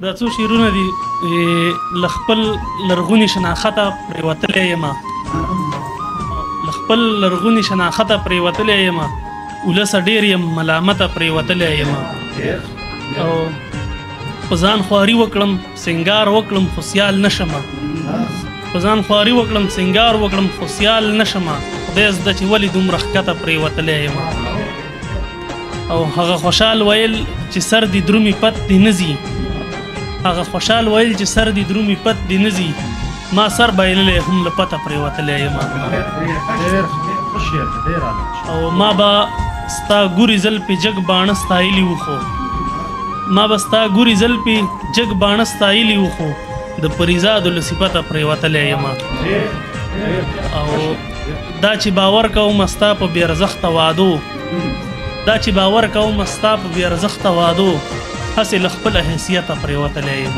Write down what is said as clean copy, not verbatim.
دا څو شعرونه دي له خپل لرغوني شناخته پرېوتلی یمه له خپل لرغوني شناخته پرېوتلی یمه ولسه ډېر یم ملامته پرېوتلی یمه او په ځان خواري وکړم سنګار وکړم خو سیال نه شمه په ځان خواري وکړم سنګار وکړم خو سیال نه شمه خدای زده چې ولې دومره ښکته پرېوتلی یمه او هغه خوشحال ویل چې سر دې درومي پت دې نه ځي هغه خوشحال ویل چې سر دې درومي پت دې نه ځي ما سر بایللی هم له پته پرېوتلی یمه او ما به ستا ګوري زلفې جګ باڼه ستایلي وو خو ما به ستا ګوري زلفې جګ باڼه ستایلي وو خو د پریزادو له صفته پرېوتلی یمه او دا چې باور کوم ستا په بې ارزښته وعدو دا چې باور کوم ستا په بې ارزښته وعدو هسې له خپله حیثیته پرېوتلی یم